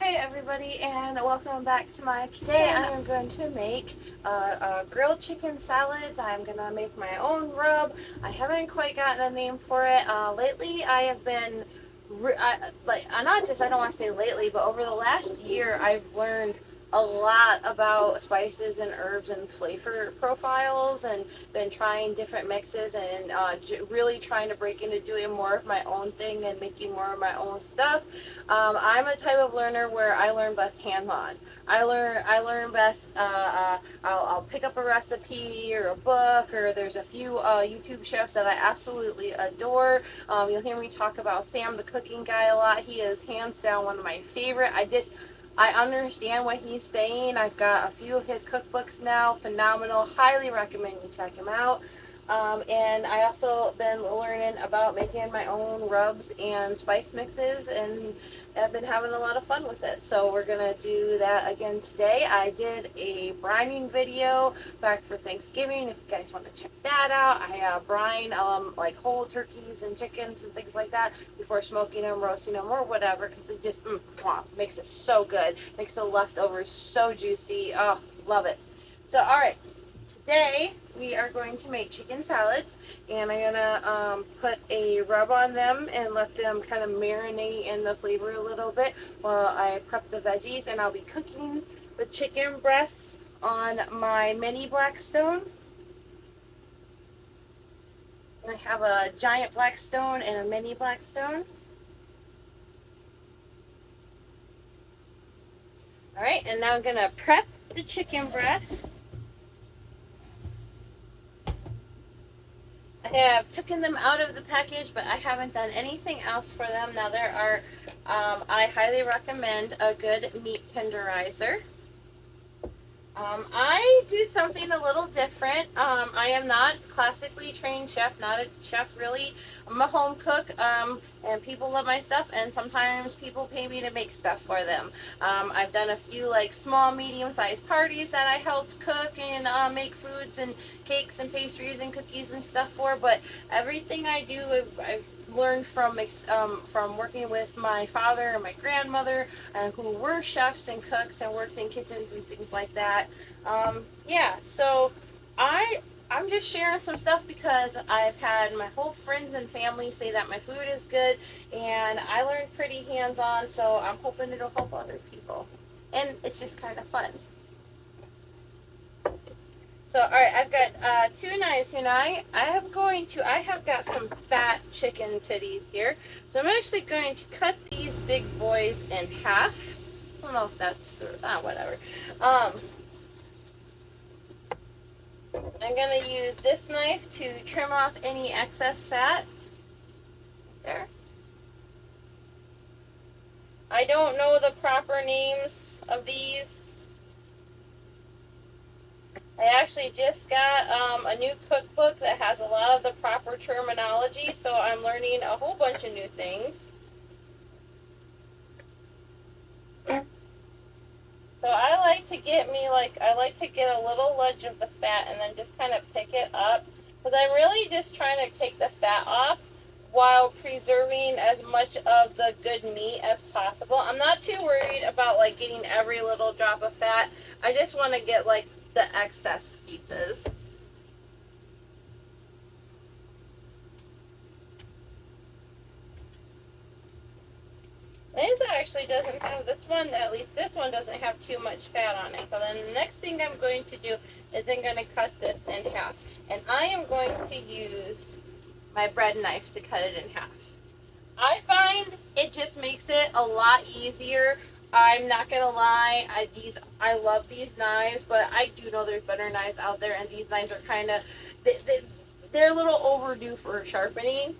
Hi everybody, and welcome back to my kitchen. Today I am going to make grilled chicken salads. I'm going to make my own rub. I haven't quite gotten a name for it. Lately I have been, I don't want to say lately, but over the last year I've learned a lot about spices and herbs and flavor profiles, and been trying different mixes, and really trying to break into doing more of my own thing and making more of my own stuff. I'm a type of learner where I learn best hands-on. I learn best. I'll pick up a recipe or a book, or there's a few YouTube chefs that I absolutely adore. You'll hear me talk about Sam the cooking guy a lot. He is hands down one of my favorite. I understand what he's saying. I've got a few of his cookbooks now. Phenomenal. Highly recommend you check him out. And I also been learning about making my own rubs and spice mixes, and I've been having a lot of fun with it. So we're gonna do that again today. I did a brining video back for Thanksgiving. If you guys want to check that out, I brine like whole turkeys and chickens and things like that before smoking them, roasting them, or whatever, because it just makes it so good. Makes the leftovers so juicy. Oh, love it. So all right. Today we are going to make chicken salads, and I'm gonna put a rub on them and let them kind of marinate in the flavor a little bit while I prep the veggies. And I'll be cooking the chicken breasts on my mini Blackstone. I have a giant Blackstone and a mini Blackstone. All right, and now I'm gonna prep the chicken breasts. I have taken them out of the package, but I haven't done anything else for them. Now there are, I highly recommend a good meat tenderizer. I do something a little different. I am not classically trained chef, not a chef really. I'm a home cook, and people love my stuff, and sometimes people pay me to make stuff for them. I've done a few like small, medium-sized parties that I helped cook and make foods and cakes and pastries and cookies and stuff for, but everything I do, I've learned from working with my father and my grandmother, who were chefs and cooks and worked in kitchens and things like that. Yeah, so I'm just sharing some stuff because I've had my whole friends and family say that my food is good, and I learned pretty hands-on, so I'm hoping it'll help other people, and it's just kind of fun. So, all right, I've got 2 knives here. Now, I have got some fat chicken titties here. So I'm actually going to cut these big boys in half. I don't know if that's, whatever. I'm going to use this knife to trim off any excess fat. There. I don't know the proper names of these. I actually just got a new cookbook that has a lot of the proper terminology, so I'm learning a whole bunch of new things. So I like to get a little ledge of the fat and then just kind of pick it up, because I'm really just trying to take the fat off while preserving as much of the good meat as possible. I'm not too worried about like getting every little drop of fat. I just want to get like the excess pieces. This actually doesn't have, at least this one doesn't have too much fat on it. So then the next thing I'm going to do is I'm going to cut this in half. And I am going to use my bread knife to cut it in half. I find it just makes it a lot easier. I'm not gonna lie, I love these knives, but I do know there's better knives out there, and these knives are kind of, they're a little overdue for sharpening,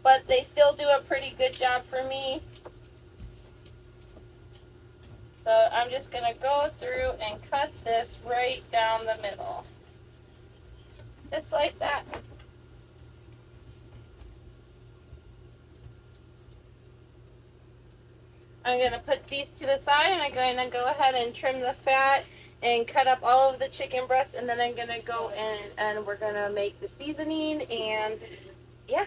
but they still do a pretty good job for me. So I'm just gonna go through and cut this right down the middle, just like that. I'm going to put these to the side, and I'm going to go ahead and trim the fat and cut up all of the chicken breasts, and then I'm going to go in and we're going to make the seasoning, and yeah.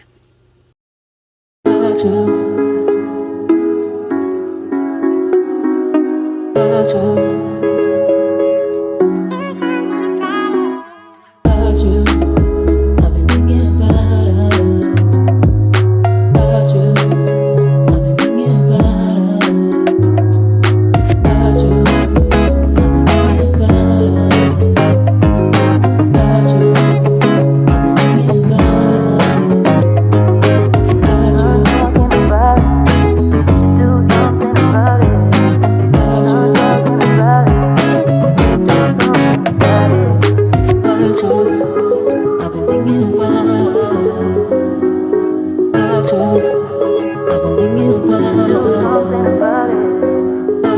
thinking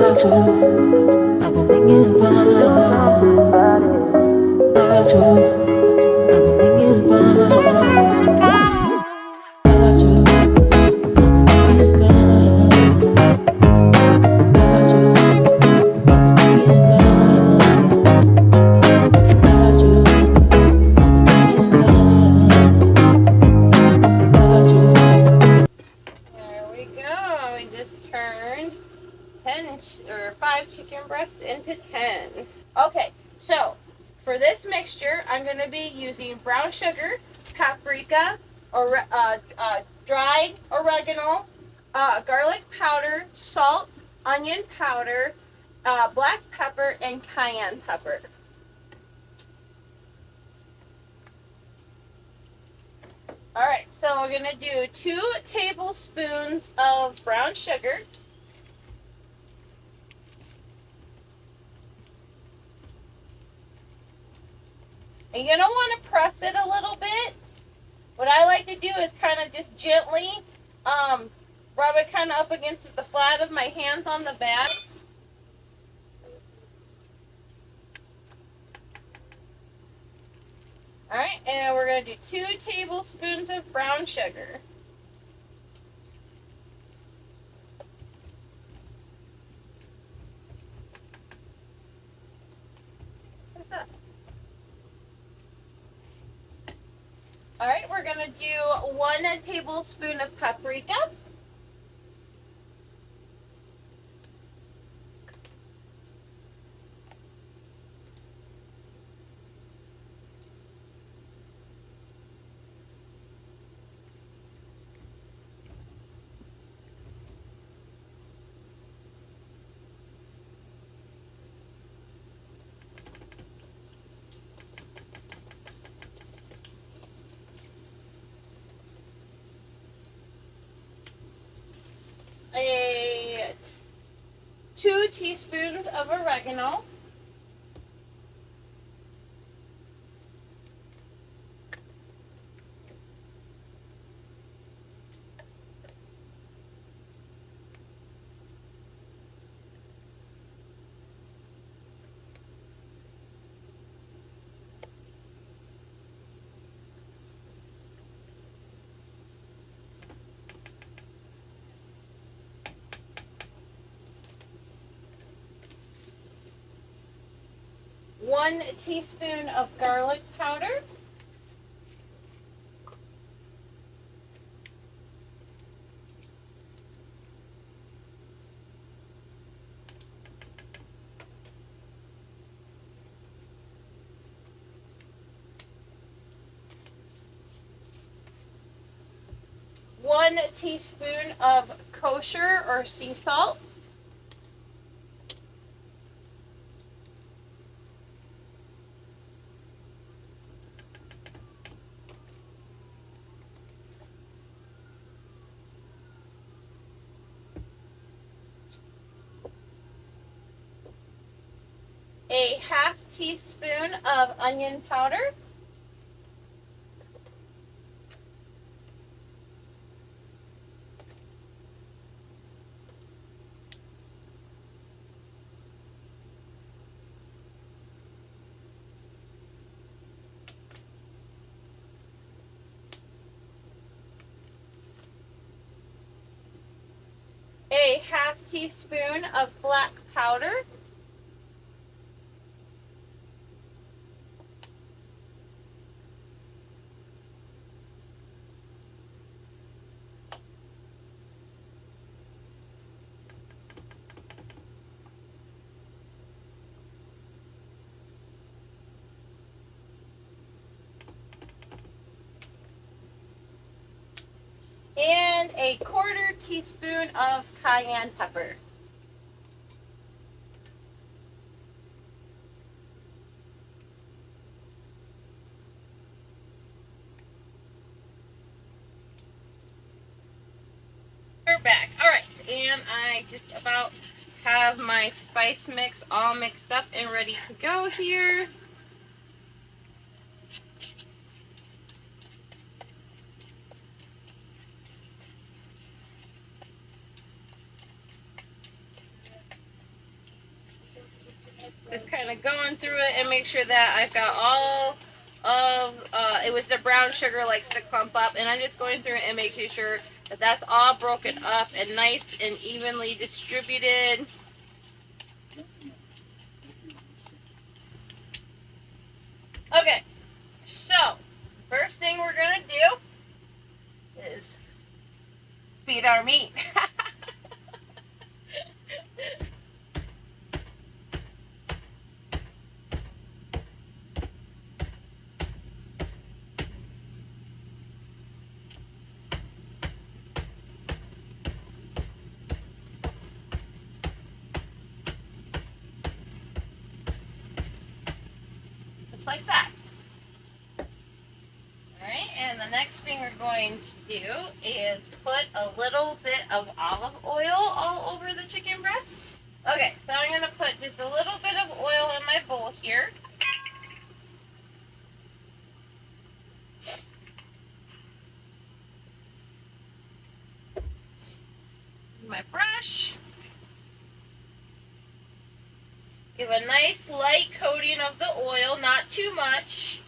about you. I've been thinking about you. I've been thinking about you. There we go. We just turned 5 chicken breasts into 10. Okay, so for this mixture, I'm going to be using brown sugar, paprika, or dried oregano, garlic powder, salt, onion powder, black pepper, and cayenne pepper. All right, so we're going to do 2 tablespoons of brown sugar. And you're going to want to press it a little bit. What I like to do is kind of just gently rub it kind of up against the flat of my hands on the bag. All right, and we're going to do 2 tablespoons of brown sugar. All right, we're going to do 1 tablespoon of paprika. A 2 teaspoons of oregano. One teaspoon of garlic powder. One teaspoon of kosher or sea salt. A half teaspoon of onion powder. A half teaspoon of black powder. And a quarter teaspoon of cayenne pepper. We're back. All right, and I just about have my spice mix all mixed up and ready to go here. Just kind of going through it and make sure that I've got all of, it was the brown sugar likes to clump up, and I'm just going through it and making sure that that's all broken up and nice and evenly distributed. Okay, so first thing we're gonna do is beat our meat. Just like that. Alright, and the next thing we're going to do is put a little bit of olive oil all over the chicken breast. Okay, so I'm going to put just a little bit of oil in my bowl here. My brush. Give a nice light coating of the oil, not too much.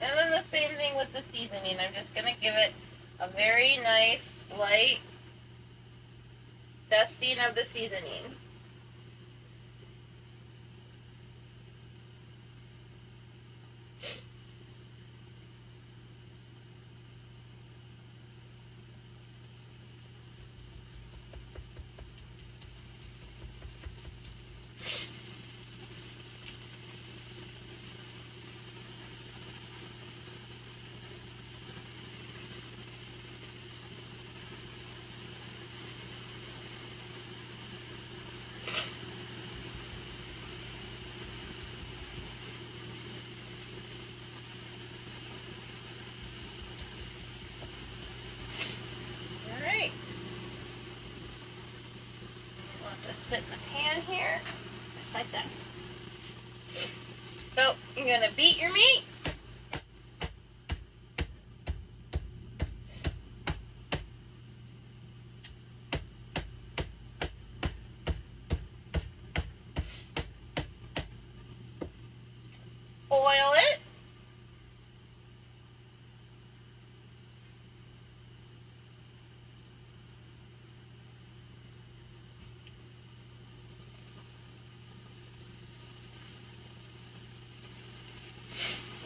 And then the same thing with the seasoning. I'm just going to give it a very nice light dusting of the seasoning. Sit in the pan here, just like that. So you're gonna beat your meat. Oil it.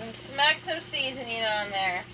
And smack some seasoning on there.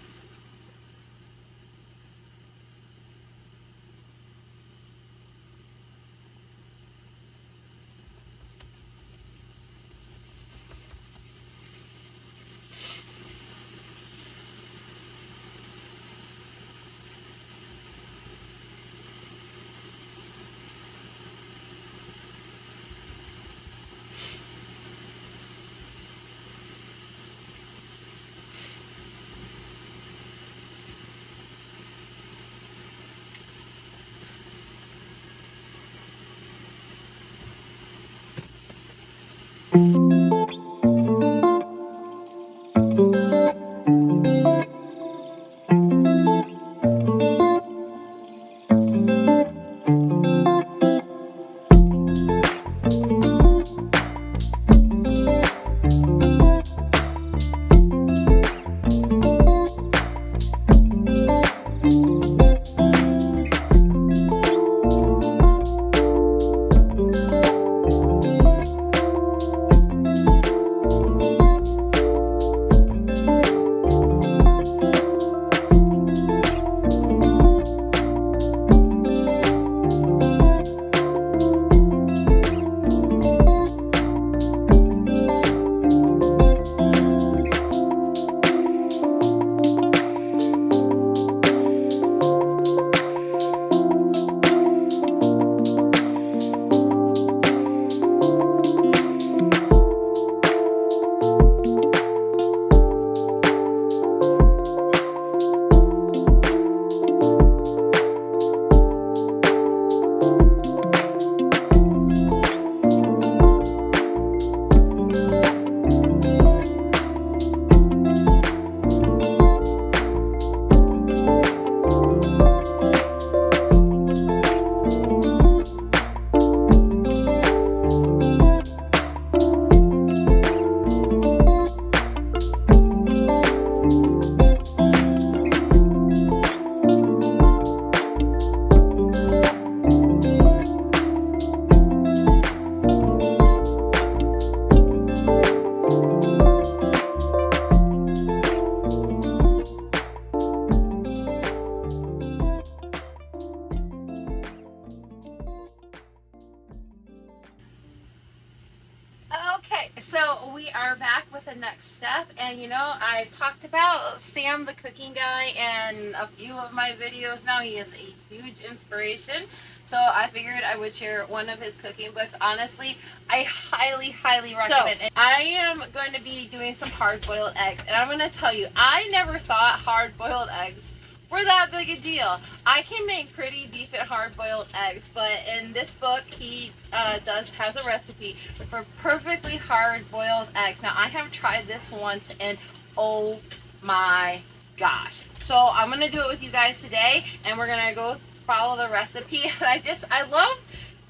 we are back with the next step, and you know, I've talked about Sam the cooking guy in a few of my videos now. He is a huge inspiration, so I figured I would share one of his cooking books. Honestly, I highly recommend it. I am going to be doing some hard-boiled eggs, and I'm going to tell you, I never thought hard-boiled eggs were that big a deal. I can make pretty decent hard-boiled eggs, but in this book, he has a recipe for perfectly hard-boiled eggs. Now, I have tried this once, and oh my gosh. So I'm gonna do it with you guys today, and we're gonna go follow the recipe. And I love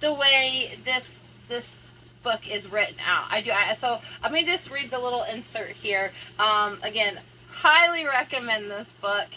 the way this book is written out. So I'm gonna just read the little insert here. Again, highly recommend this book.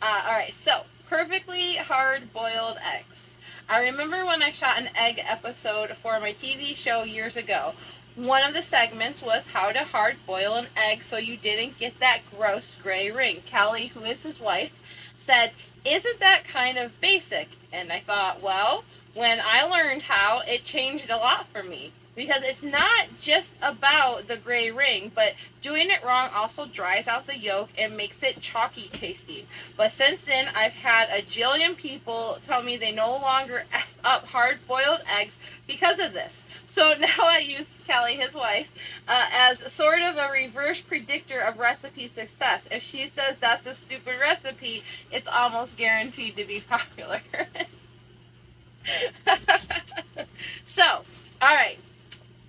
Alright, so perfectly hard boiled eggs. I remember when I shot an egg episode for my TV show years ago. One of the segments was how to hard boil an egg so you didn't get that gross gray ring. Kelly, who is his wife, said, "Isn't that kind of basic?" And I thought, well, when I learned how, it changed a lot for me. Because it's not just about the gray ring, but doing it wrong also dries out the yolk and makes it chalky tasting. But since then, I've had a jillion people tell me they no longer F up hard-boiled eggs because of this. So now I use Kelly, his wife, as sort of a reverse predictor of recipe success. If she says that's a stupid recipe, it's almost guaranteed to be popular. So, alright.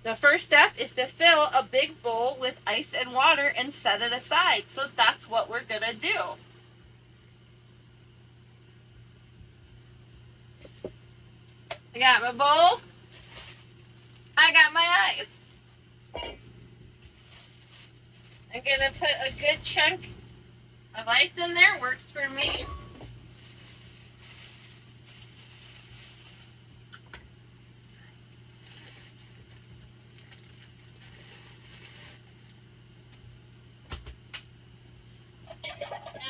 The first step is to fill a big bowl with ice and water and set it aside. So that's what we're going to do. I got my bowl. I got my ice. I'm going to put a good chunk of ice in there. Works for me.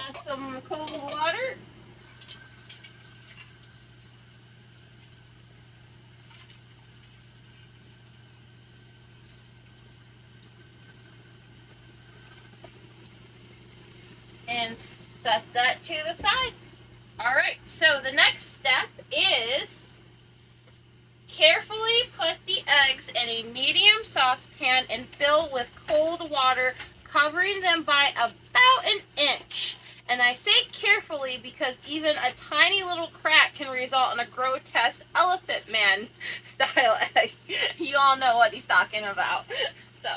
Add some cold water. And set that to the side. Alright, so the next step is carefully put the eggs in a medium saucepan and fill with cold water, covering them by about an inch. And I say carefully because even a tiny little crack can result in a grotesque elephant man style egg. You all know what he's talking about. So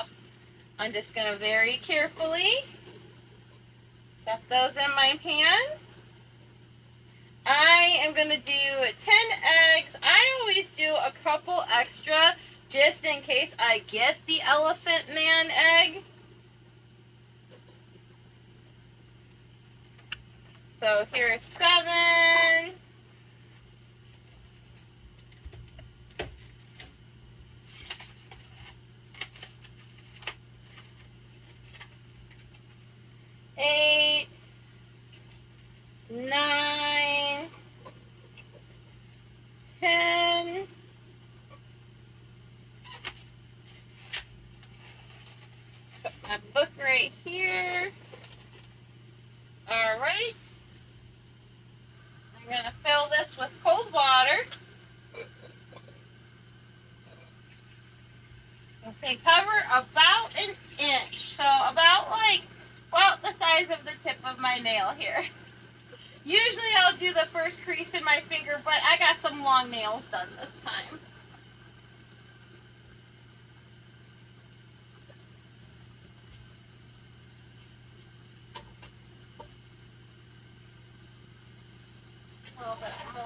I'm just going to very carefully set those in my pan. I am going to do 10 eggs. I always do a couple extra just in case I get the elephant man egg. So here's 7. Eight, 9, 10. Put my book right here. All right. I'm going to fill this with cold water. I'll say cover about an inch. So about the size of the tip of my nail here. Usually I'll do the first crease in my finger, but I got some long nails done this time. A little bit more.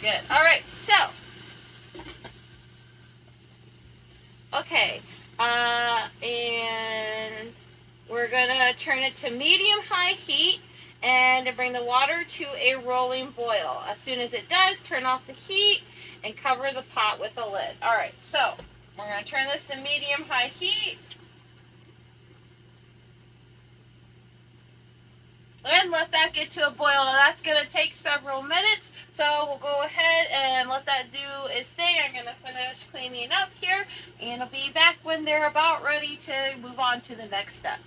Good. All right, so, okay, and we're gonna turn it to medium-high heat and bring the water to a rolling boil. As soon as it does, turn off the heat and cover the pot with a lid. All right, so we're gonna turn this to medium-high heat. and let that get to a boil. Now that's going to take several minutes, so we'll go ahead and let that do its thing. I'm going to finish cleaning up here, and I'll be back when they're about ready to move on to the next step.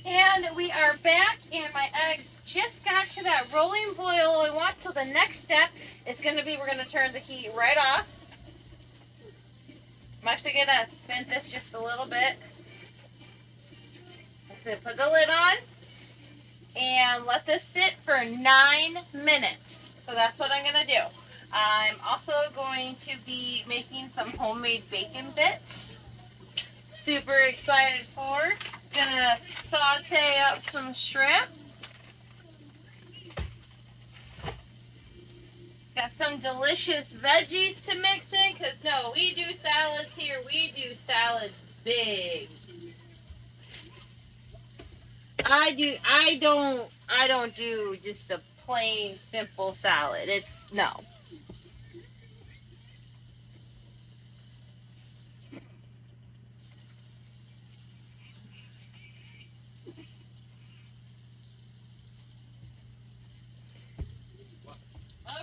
And we are back, and my eggs just got to that rolling boil we want. So the next step is going to be, we're going to turn the heat right off. I'm actually going to vent this just a little bit. So put the lid on and let this sit for 9 minutes. So that's what I'm going to do. I'm also going to be making some homemade bacon bits. Super excited for. Gonna saute up some shrimp. Got some delicious veggies to mix in, because no, we do salads here. We do salads big. I don't do just a plain simple salad. It's no.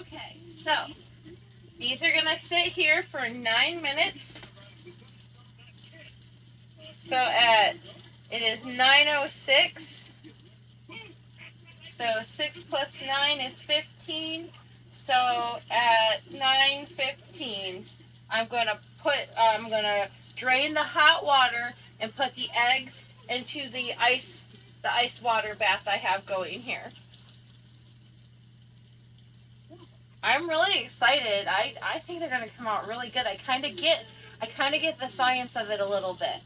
Okay, so these are gonna sit here for 9 minutes. So it is 9:06. So 6 plus 9 is 15. So at 9:15, I'm gonna drain the hot water and put the eggs into the ice water bath I have going here. I'm really excited. I think they're gonna come out really good. I kind of get the science of it a little bit.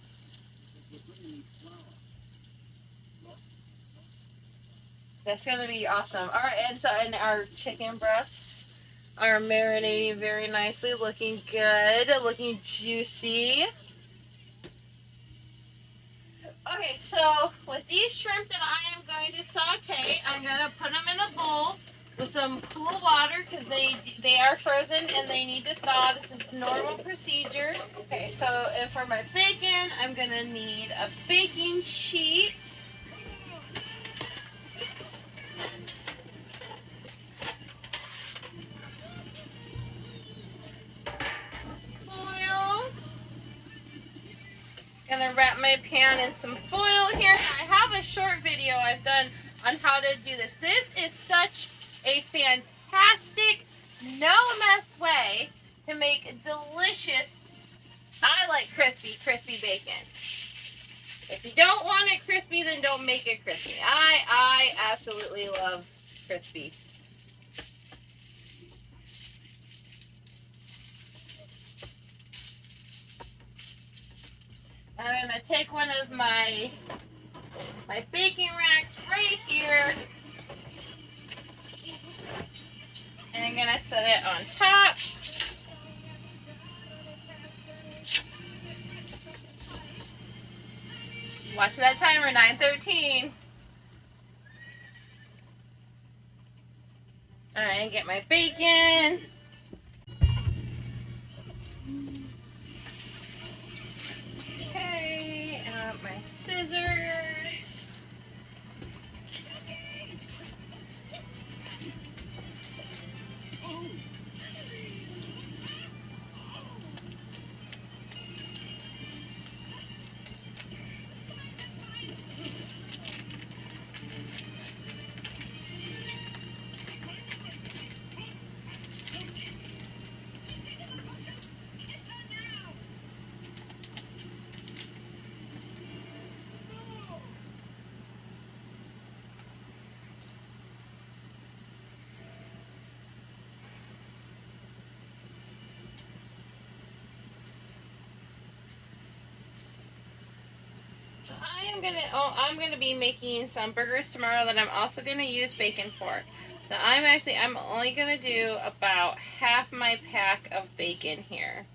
That's gonna be awesome. All right, and our chicken breasts are marinating very nicely, looking good, looking juicy. Okay, so with these shrimp that I am going to saute, I'm gonna put them in a bowl with some cool water, because they are frozen and they need to thaw. This is normal procedure. Okay, so and for my bacon, I'm gonna need a baking sheet. Gonna wrap my pan in some foil here. I have a short video I've done on how to do this. This is such a fantastic, no mess way to make delicious, I like crispy bacon. If you don't want it crispy, then don't make it crispy. I absolutely love crispy. I'm gonna take one of my baking racks right here, and I'm gonna set it on top. Watching that timer, 9:13. All right, get my bacon. Okay, my scissors. I'm gonna be making some burgers tomorrow that I'm also gonna use bacon for. So I'm only gonna do about half my pack of bacon here.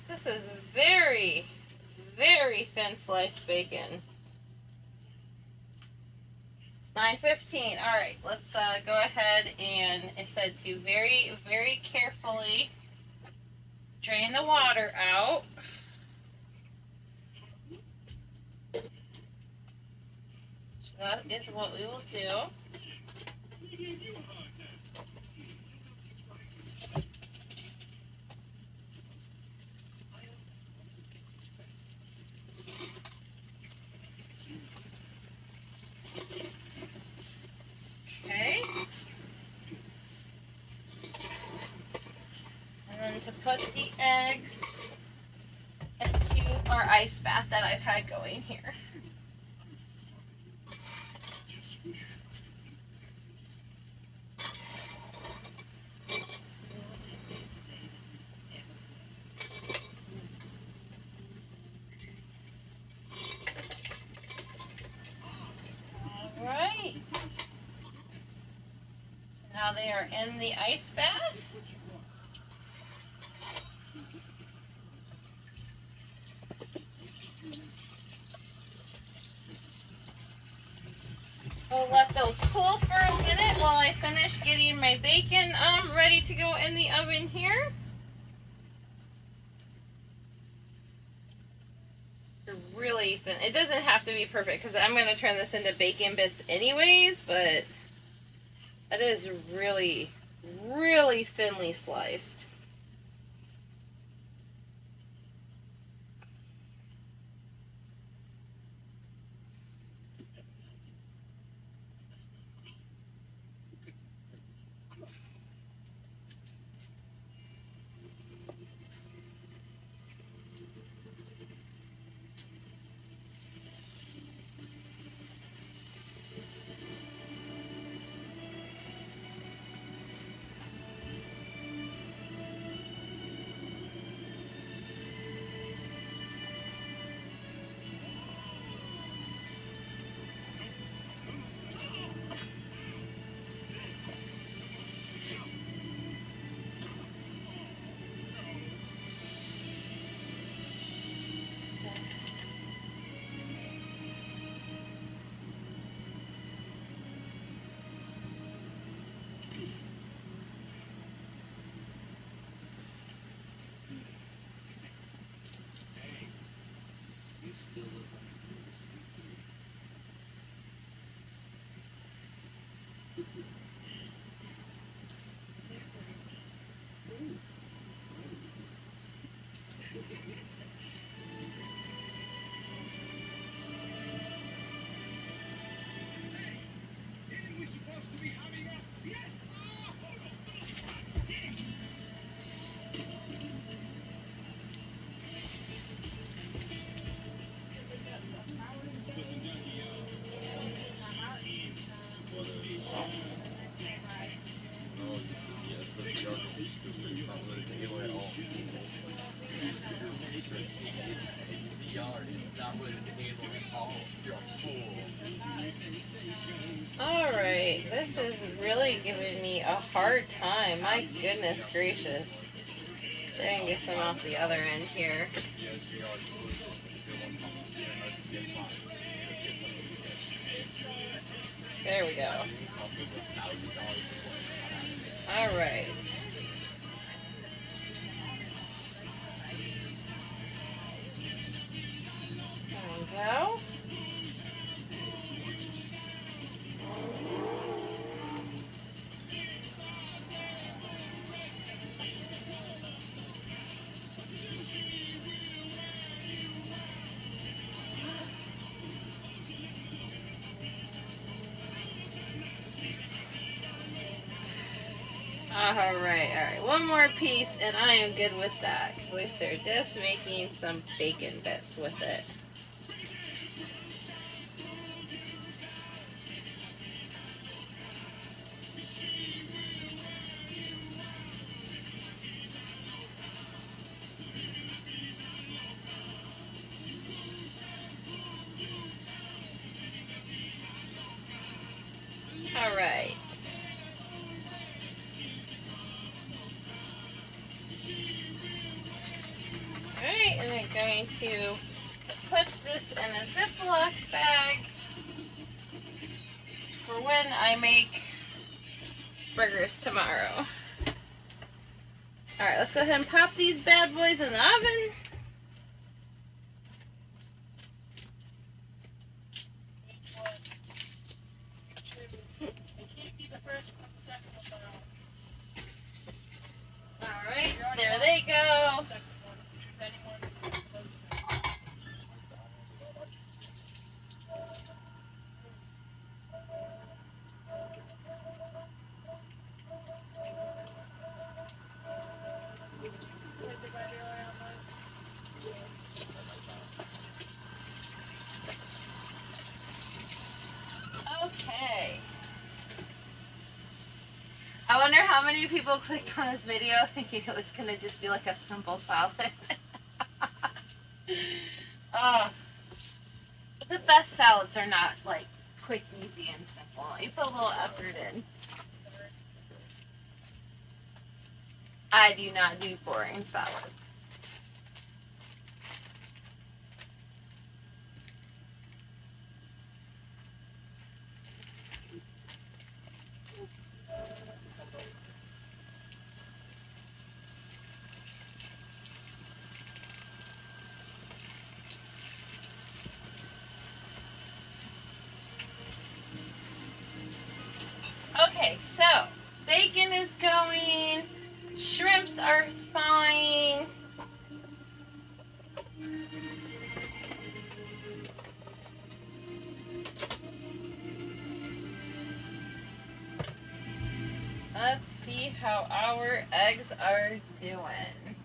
This is very, very thin sliced bacon. 9:15. All right, let's go ahead and it said to very, very carefully drain the water out. So that is what we will do. Okay. And then to put the eggs into our ice bath that I've had going here. Alright. Now they are in the ice bath. We'll let those cool for a minute while I finish getting my bacon ready to go in the oven here. Really thin. It doesn't have to be perfect because I'm going to turn this into bacon bits anyways, but it is really, really thinly sliced. Alright, this is really giving me a hard time. My goodness gracious. So I can get some off the other end here. There we go. Alright. There we go. Alright. One more piece and I am good with that. Because at least they're just making some bacon bits with it. Alright. to put this in a Ziploc bag for when I make burgers tomorrow. Alright, let's go ahead and pop these bad boys in the oven. Alright, there they go. Okay. I wonder how many people clicked on this video thinking it was gonna just be like a simple salad. The best salads are not like quick, easy, and simple. You put a little effort in. I do not do boring salads. Okay, so bacon is going, shrimps are fine. Let's see how our eggs are doing.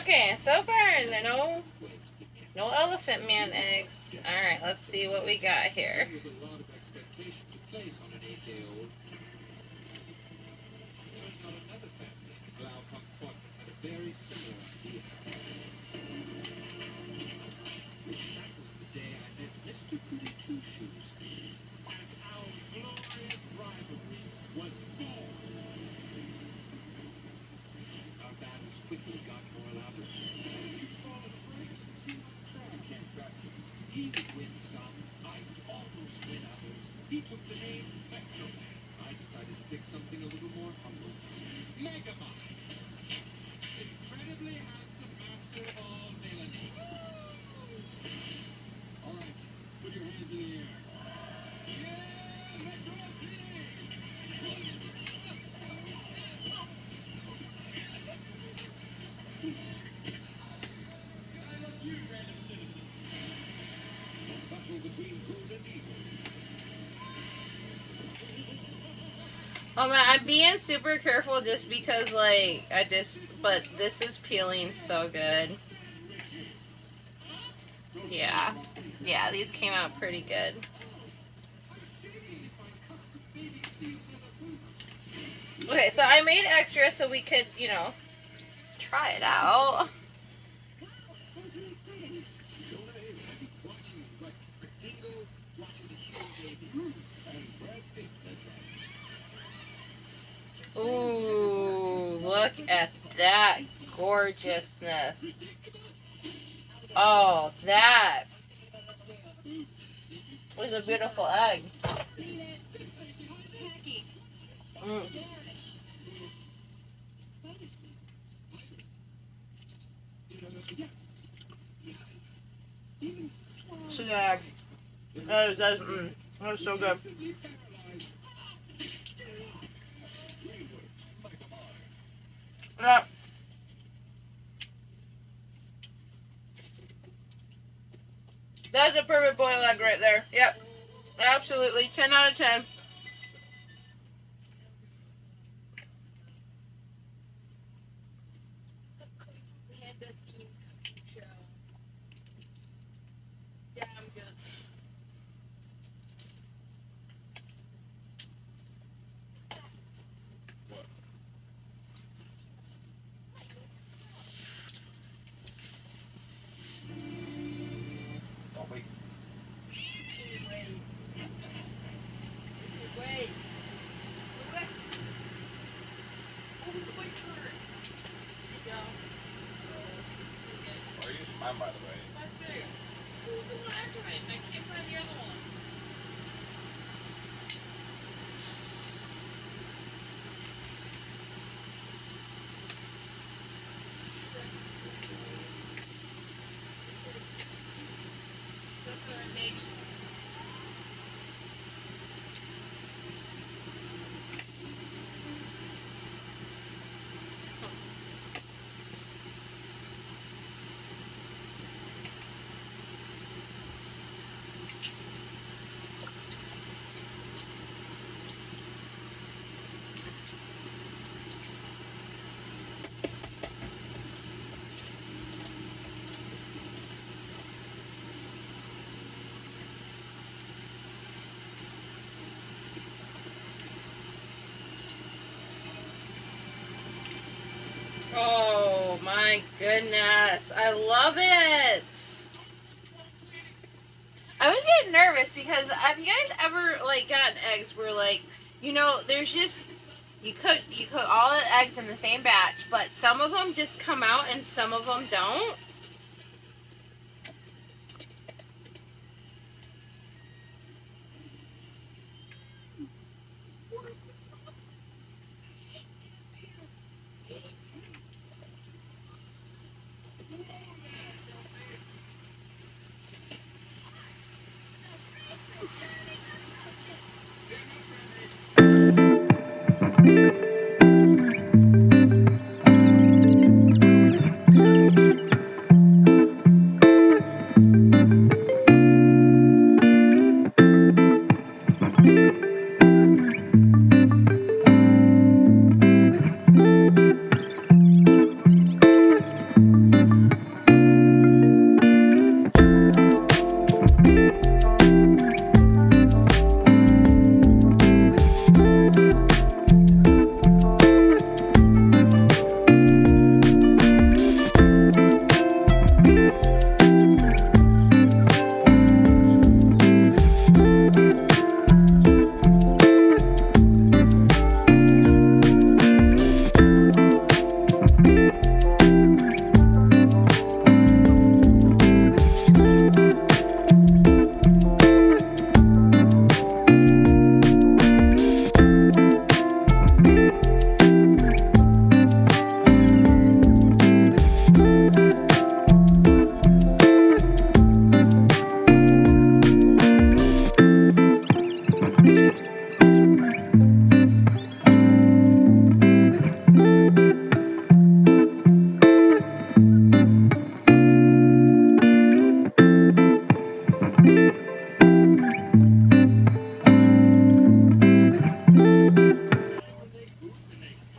Okay, so far no elephant man eggs. Alright, let's see what we got here. Oh man, I'm being super careful just because but this is peeling so good. Yeah. Yeah, these came out pretty good. Okay, so I made extra so we could, try it out. Ooh, look at that gorgeousness. Oh, that was a beautiful egg. Snag. That was so good. Yeah. That's a perfect boiled egg right there. Yep. Absolutely. 10 out of 10. mine, by the way. Who's the one after mine? I can't find the other one. Oh my goodness. I love it. I was getting nervous because have you guys ever like gotten eggs where like, you know, there's just you cook all the eggs in the same batch, but some of them just come out and some of them don't?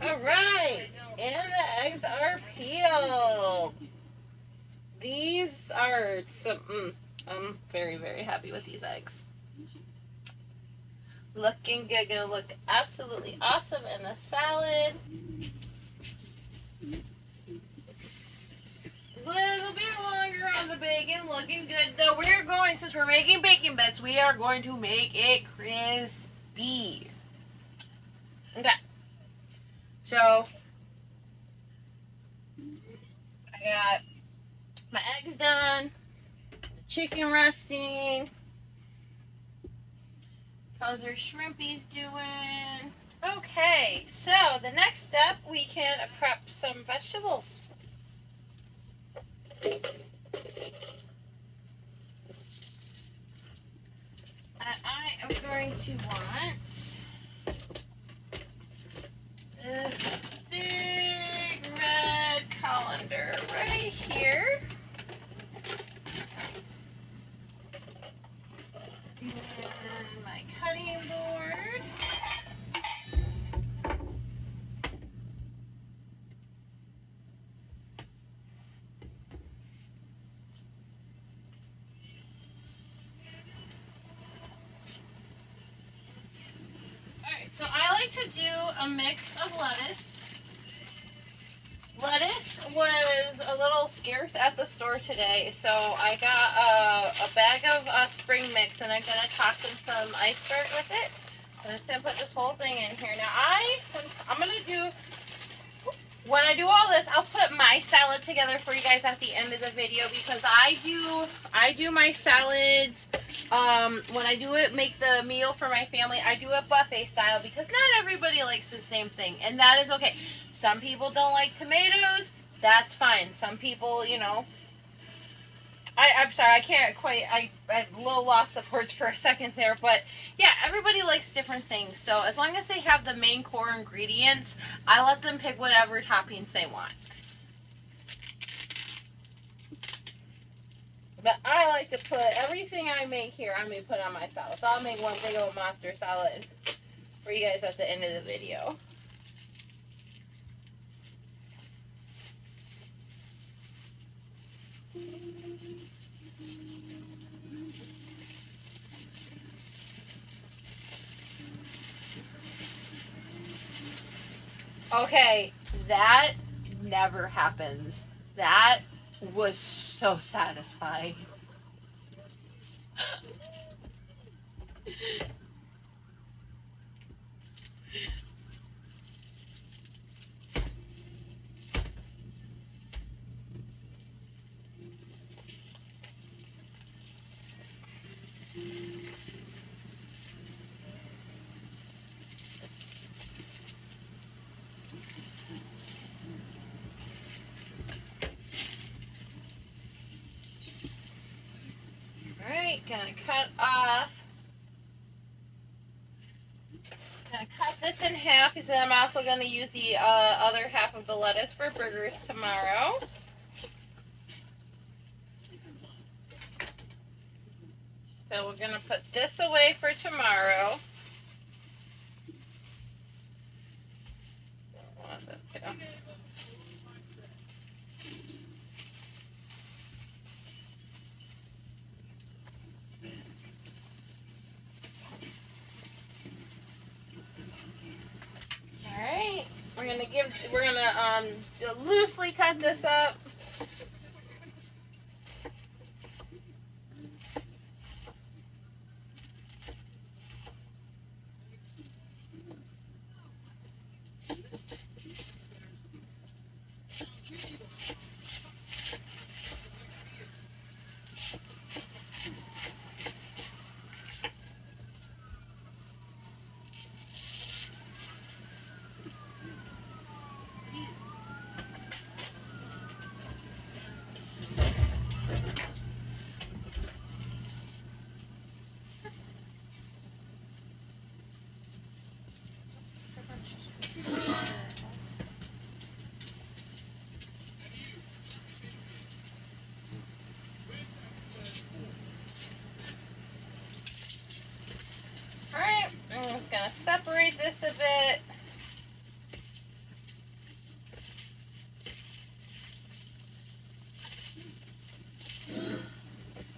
Alright, and the eggs are peeled. These are some, I'm very, very happy with these eggs. Looking good, gonna look absolutely awesome in the salad. Little bit longer on the bacon, looking good though. We're going, since we're making bacon bits, we are going to make it crispy. Okay. So, I got my eggs done, chicken resting. How's our shrimpies doing? Okay, so the next step, we can prep some vegetables. I am going to want this big red colander right here. And my cutting board. Alright, so I like to do a mix of lettuce. Lettuce was a little scarce at the store today, so I got a bag of spring mix, and I'm going to toss in some iceberg with it. I'm just going to put this whole thing in here. Now, I'm going to do when I do all this, I'll put my salad together for you guys at the end of the video, because I do my salads. When I do it, make the meal for my family, I do it buffet style, because not everybody likes the same thing, and that is okay. Some people don't like tomatoes. That's fine. Some people, you know. I'm sorry, I can't quite. I'm a little lost of words for a second there, but yeah, everybody likes different things. So as long as they have the main core ingredients, I let them pick whatever toppings they want. But I like to put everything I make here, I'm going to put on my salad. So I'll make one big old monster salad for you guys at the end of the video. Okay, that never happens. That was so satisfying. Alright, gonna cut off. Gonna cut this in half, because I'm also gonna use the other half of the lettuce for burgers tomorrow. So we're gonna put this away for tomorrow. Alright, we're gonna loosely cut this up. Alright, I'm just gonna separate this a bit.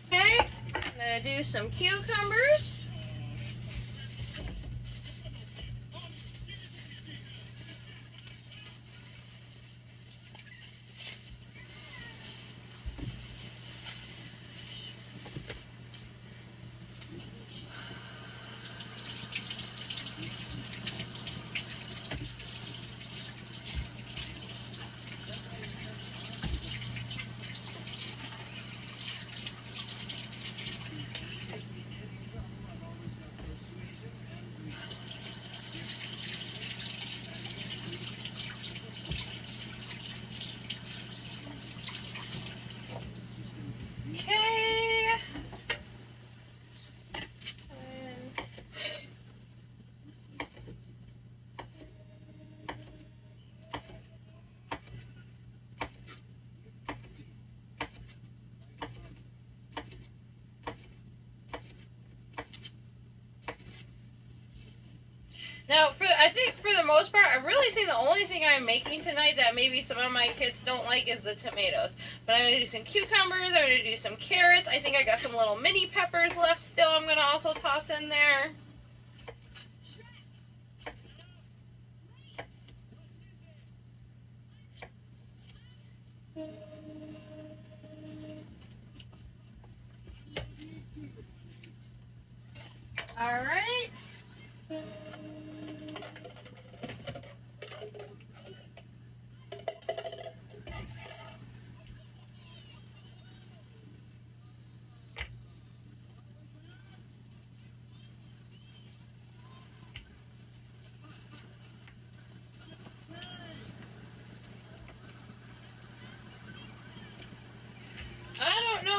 Okay, I'm gonna do some cucumbers. Okay. Now, I think for the most part, I really think the only thing I'm making tonight that maybe some of my kids don't like is the tomatoes. But I'm going to do some cucumbers, I'm going to do some carrots. I think I got some little mini peppers left still I'm going to also toss in there. All right.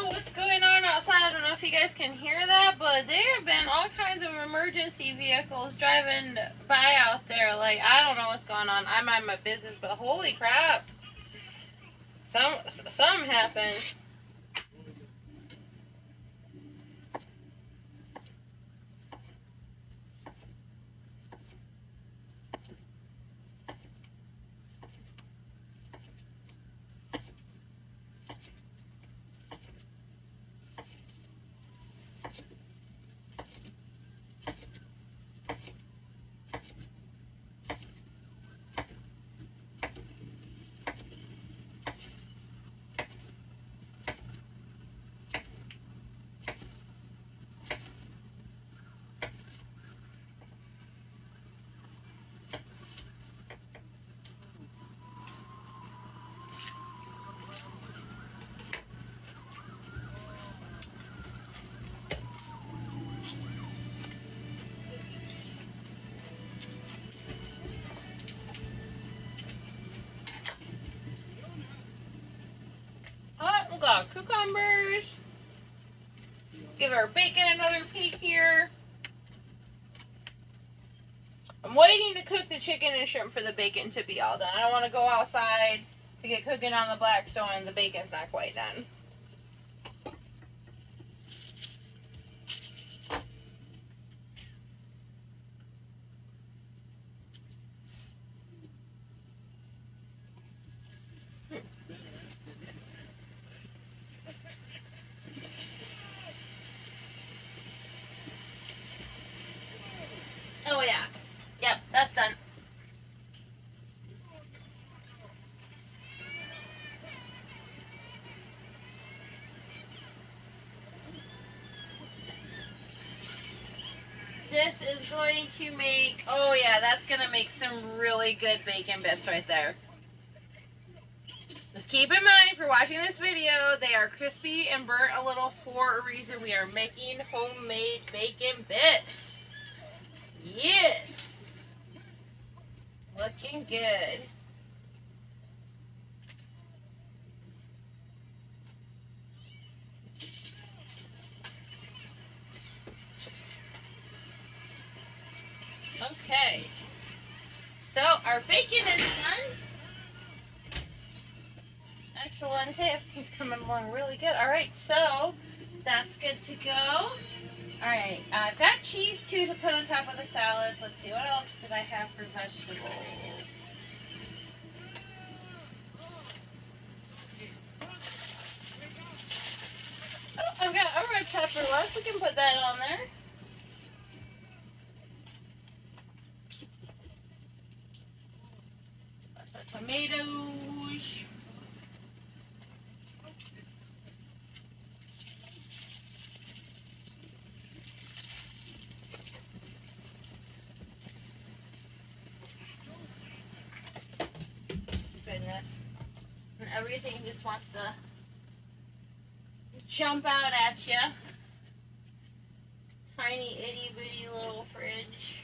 know what's going on outside. I don't know if you guys can hear that, but there have been all kinds of emergency vehicles driving by out there. Like, I don't know what's going on. I mind my business, but holy crap. Something happened. Alright, we got cucumbers. Let's give our bacon another peek here. I'm waiting to cook the chicken and shrimp for the bacon to be all done. I don't want to go outside to get cooking on the Blackstone and the bacon's not quite done. Oh yeah. Yep, that's done. This is going to make, oh yeah, that's going to make some really good bacon bits right there. Just keep in mind, for watching this video, they are crispy and burnt a little for a reason. We are making homemade bacon bits. Yes. Looking good. Okay. So our bacon is done. Excellent. He's coming along really good. All right, so that's good to go. All right, I've got cheese too to put on top of the salads. Let's see, what else did I have for vegetables? Oh, I've got a red pepper left. We can put that on there. That's our tomatoes. Goodness. And everything just wants to jump out at you. Tiny itty bitty little fridge.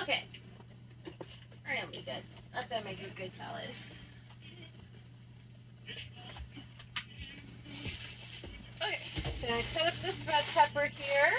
Okay. Alright, that'll be good. That's gonna make a good salad. Okay, so I cut up this red pepper here.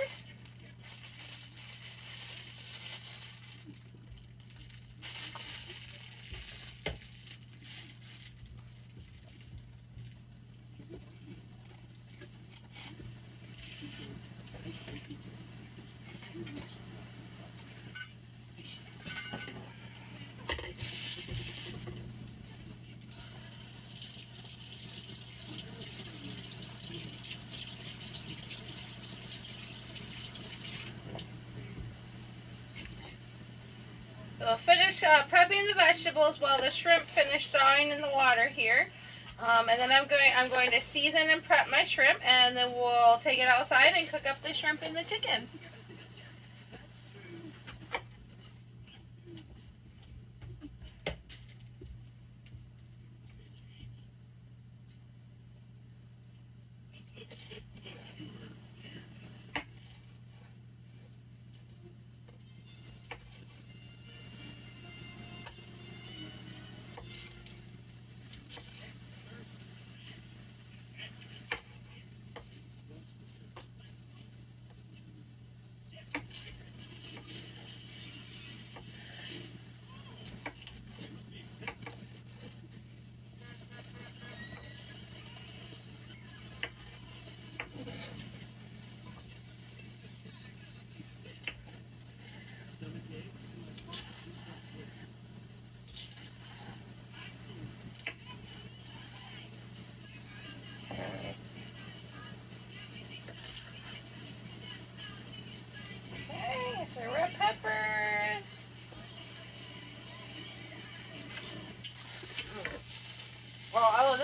So I'll finish prepping the vegetables while the shrimp finish thawing in the water here. And then I'm going to season and prep my shrimp, and then we'll take it outside and cook up the shrimp and the chicken.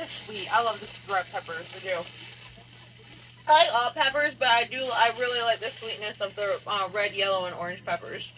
of sweet. I love the red peppers. I do. I like all peppers, but I really like the sweetness of the red, yellow, and orange peppers.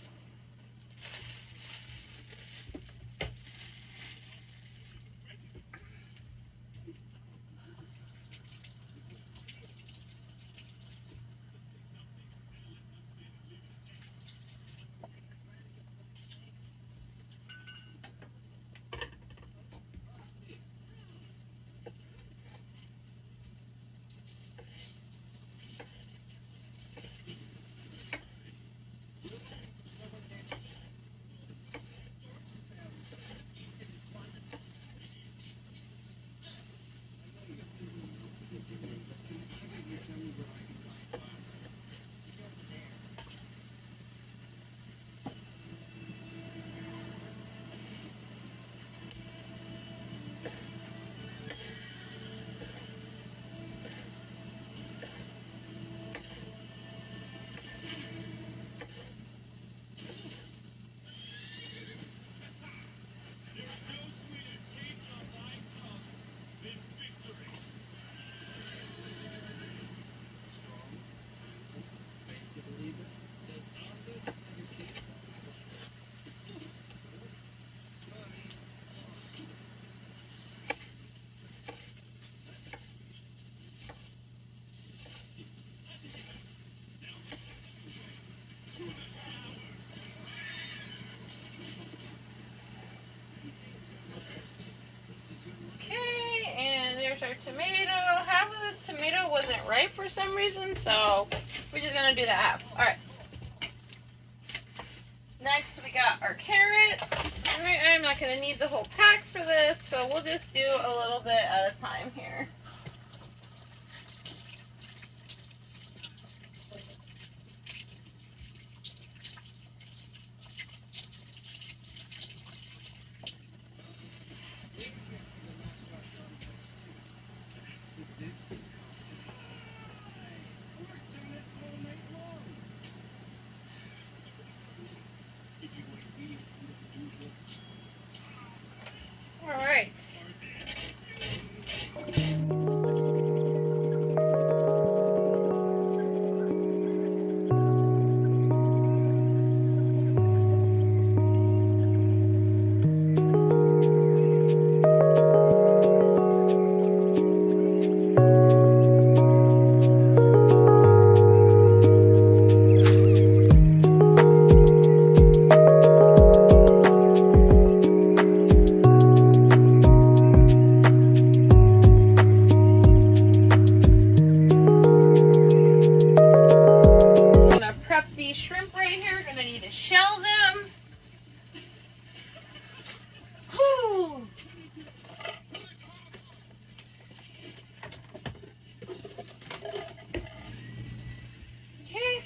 Okay, and there's our tomato. Half of this tomato wasn't ripe for some reason, so we're just gonna do that half. Alright. Next, we got our carrots. Alright, I'm not gonna need the whole pack for this, so we'll just do a little bit at a time here. Alright.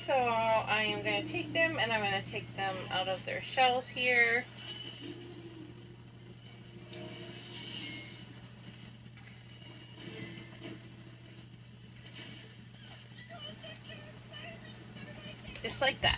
So I am going to take them and I'm going to take them out of their shells here. Just like that.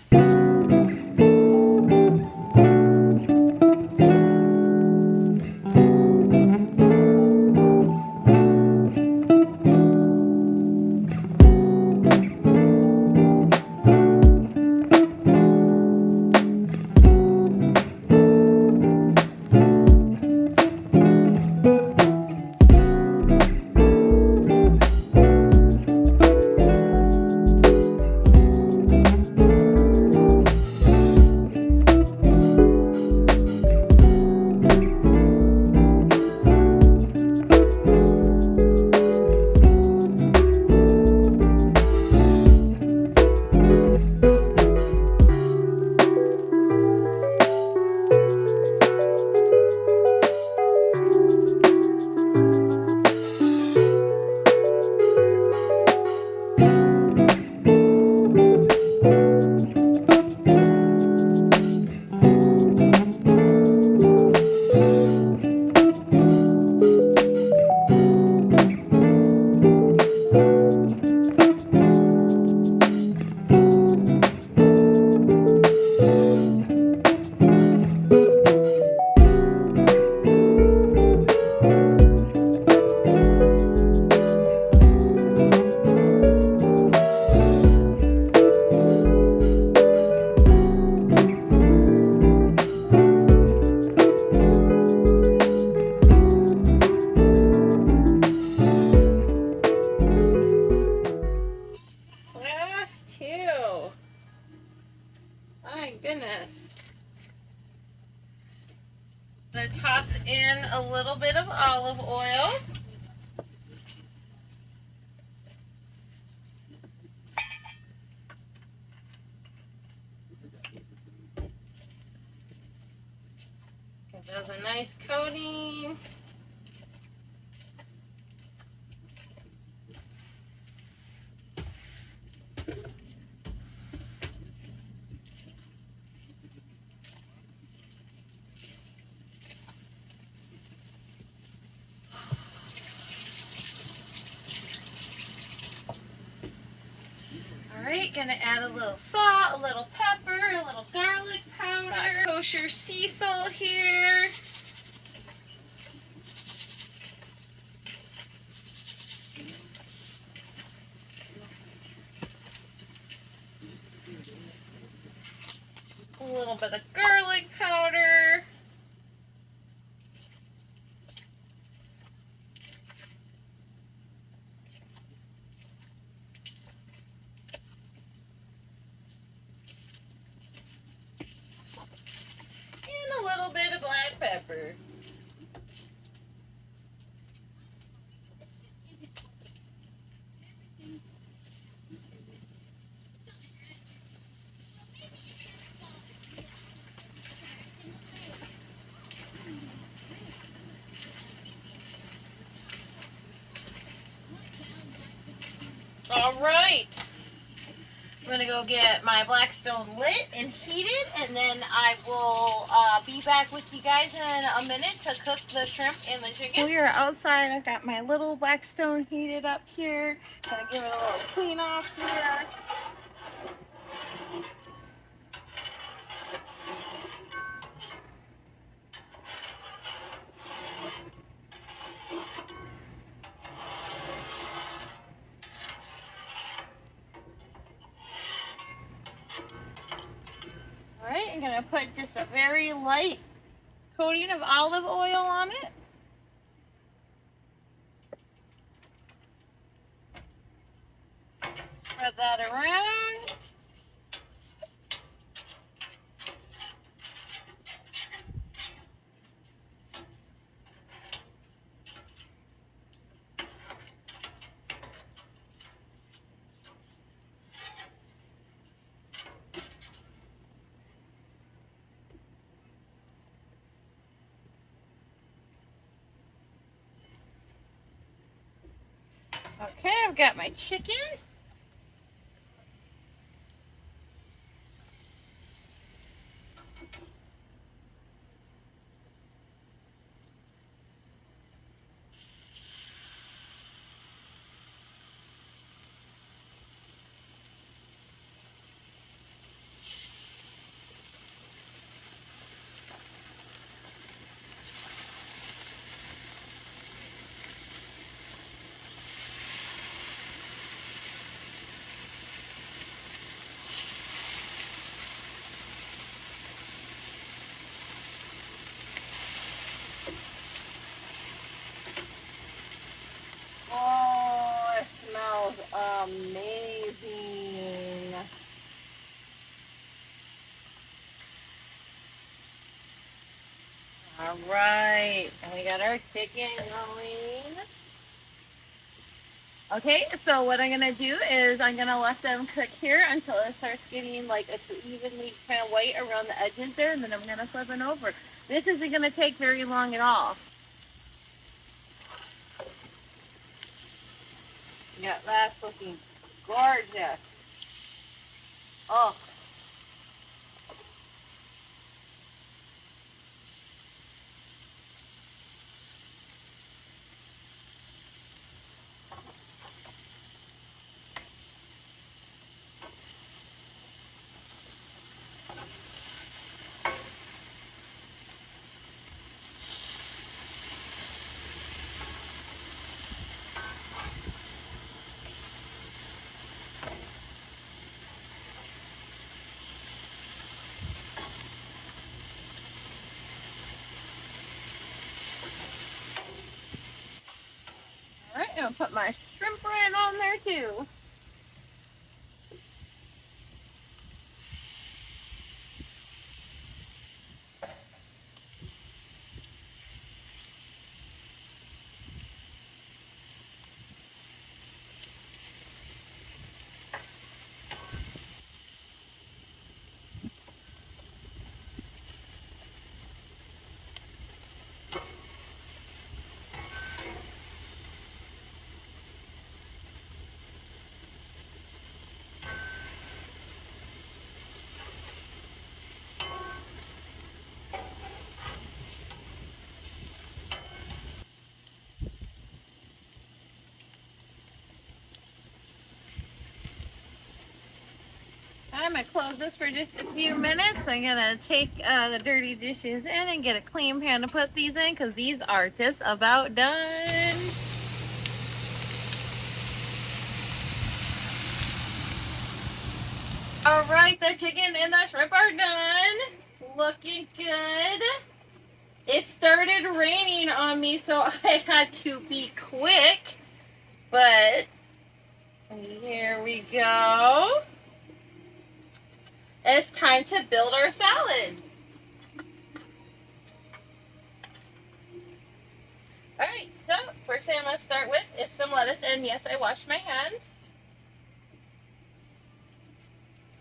toss in a little bit of olive oil. Give those a nice coating. Alright, gonna add a little salt, a little pepper, a little garlic powder, kosher sea salt here. A little bit of garlic powder. And a little bit of black pepper. All right, I'm gonna go get my Blackstone lit and heated, and then I will be back with you guys in a minute to cook the shrimp and the chicken. We are outside. I've got my little Blackstone heated up here. Gonna give it a little clean off here. Alright, I'm gonna put just a very light coating of olive oil on it. Spread that around. Okay, I've got my chicken. Oh, it smells amazing. All right, and we got our chicken going. Okay, so what I'm gonna do is I'm gonna let them cook here until it starts getting like a evenly kind of white around the edges there, and then I'm gonna flip it over. This isn't gonna take very long at all. Yeah, that's looking gorgeous. Oh. Alright, I'm gonna put my shrimp bread on there too. I'm gonna close this for just a few minutes. I'm gonna take the dirty dishes in and get a clean pan to put these in because these are just about done. All right, the chicken and the shrimp are done. Looking good. It started raining on me, so I had to be quick. But here we go. It's time to build our salad. Alright, so first thing I'm going to start with is some lettuce, and yes, I washed my hands.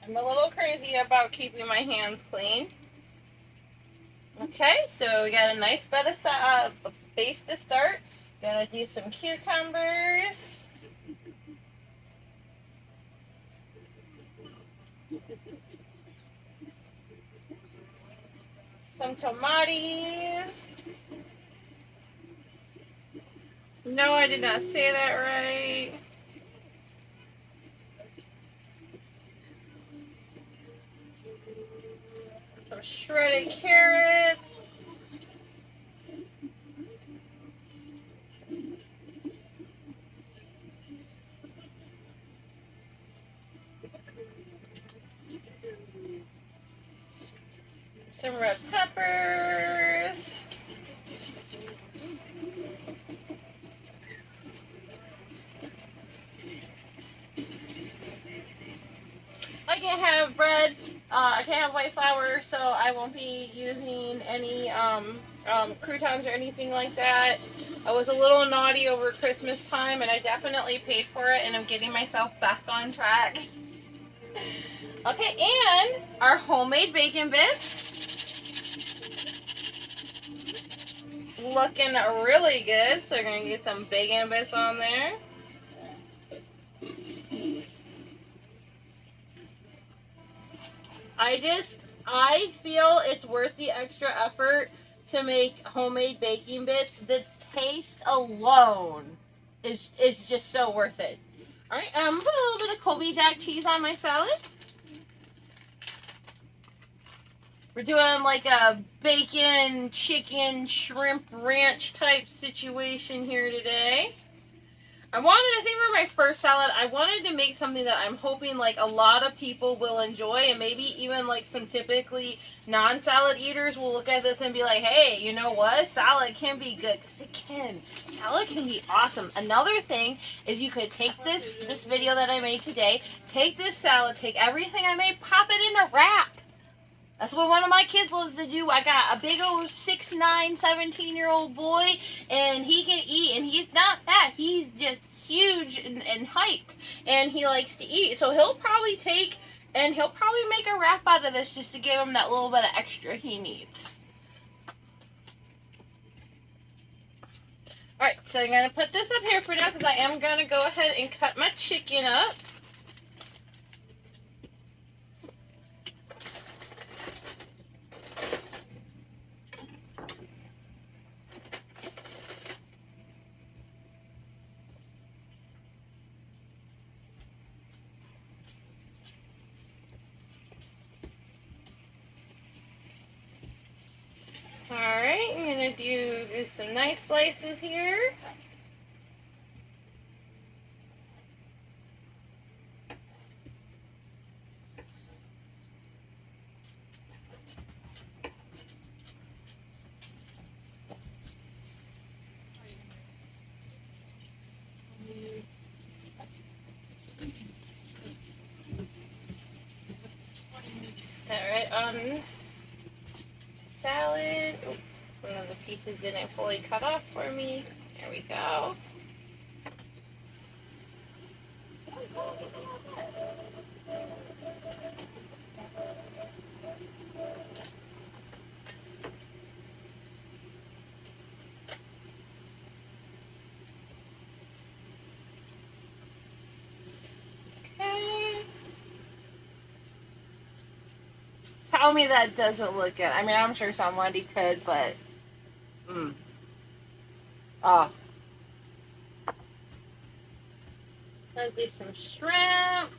I'm a little crazy about keeping my hands clean. Okay, so we got a nice bit of base to start. Gonna do some cucumbers. Some tomatoes. No, I did not say that right. Some shredded carrots. Some red peppers. I can't have bread. I can't have white flour, so I won't be using any croutons or anything like that. I was a little naughty over Christmas time, and I definitely paid for it, and I'm getting myself back on track. Okay, and our homemade bacon bits. Looking really good, so we're going to get some bacon bits on there. I feel it's worth the extra effort to make homemade baking bits. The taste alone is just so worth it. All right, I'm gonna put a little bit of Colby Jack cheese on my salad. We're doing like a bacon, chicken, shrimp ranch type situation here today. I think for my first salad, I wanted to make something that I'm hoping like a lot of people will enjoy, and maybe even like some typically non-salad eaters will look at this and be like, hey, you know what? Salad can be good, because it can. Salad can be awesome. Another thing is you could take this video that I made today, take this salad, take everything I made, pop it in a wrap. That's what one of my kids loves to do. I got a big old 6'9", 17-year-old boy, and he can eat, and he's not fat. He's just huge in height, and he likes to eat. So he'll probably make a wrap out of this just to give him that little bit of extra he needs. Alright, so I'm going to put this up here for now because I am going to go ahead and cut my chicken up. Alright, I'm going to do some nice slices here. Alright, salad. Oh, one of the pieces didn't fully cut off for me. There we go. Okay. Tell me that doesn't look good. I mean, I'm sure somebody could, but oh. Let's do some shrimp.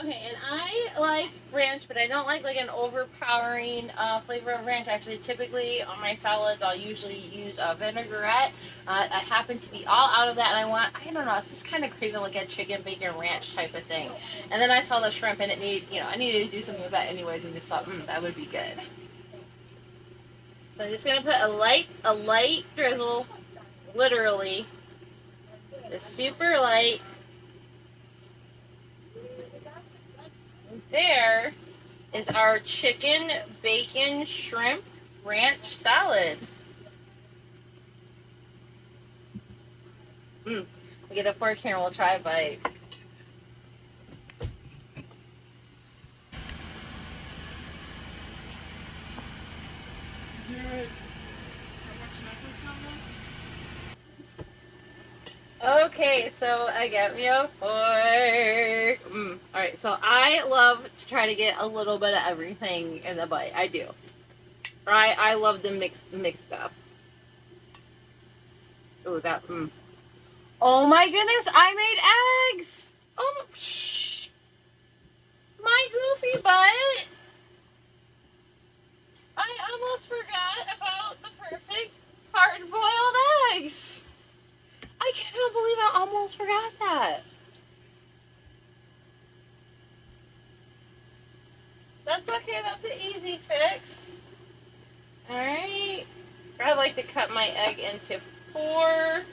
Okay, and I like ranch, but I don't like an overpowering flavor of ranch. Actually, typically on my salads, I'll usually use a vinaigrette. I happen to be all out of that, and I don't know, it's just kind of craving like a chicken bacon ranch type of thing. And then I saw the shrimp, and I needed to do something with that anyways, and just thought, that would be good. So I'm just gonna put a light drizzle, literally, just super light. There is our chicken bacon shrimp ranch salad. We'll get a fork here and we'll try a bite. Okay, so I got me a fork. Alright, so I love to try to get a little bit of everything in the bite. I do. I love the mixed stuff. Oh, that. Oh my goodness, I made eggs! Oh, shh. My goofy butt. I almost forgot about the perfect hard-boiled eggs. I cannot believe I almost forgot that. That's okay, that's an easy fix. Alright. I like to cut my egg into 4.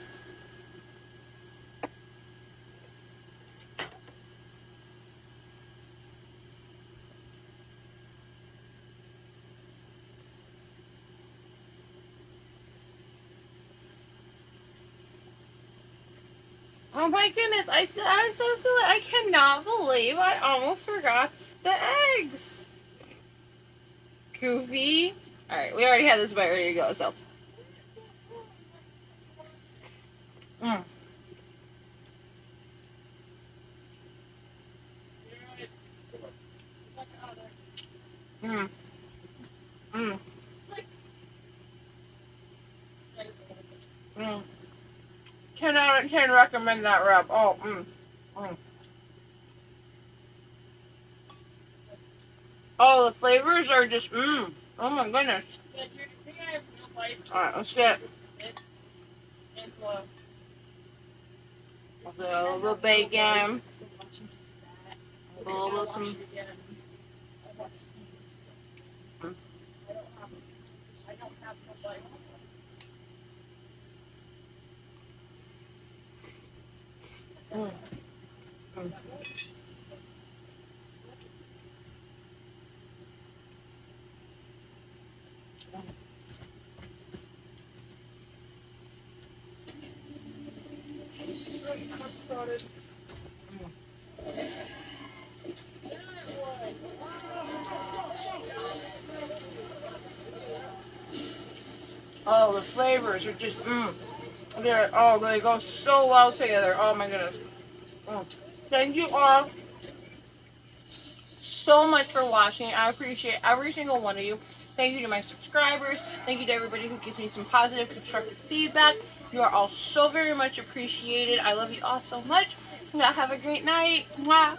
Oh my goodness, I'm so silly. I cannot believe I almost forgot the eggs. Goofy. Alright, we already had this bite ready to go, so. Mm. Mm. Mm. Mm. 10 out of 10 recommend that wrap. Oh, Oh, the flavors are just, Oh my goodness. Alright, let's get a little bit of bacon. A little bit of some. Mm. Mm. Oh, the flavors are just, they go so well together. Oh my goodness. Thank you all so much for watching. I appreciate every single one of you. Thank you to my subscribers. Thank you to everybody who gives me some positive, constructive feedback. You are all so very much appreciated. I love you all so much. Have a great night. Mwah.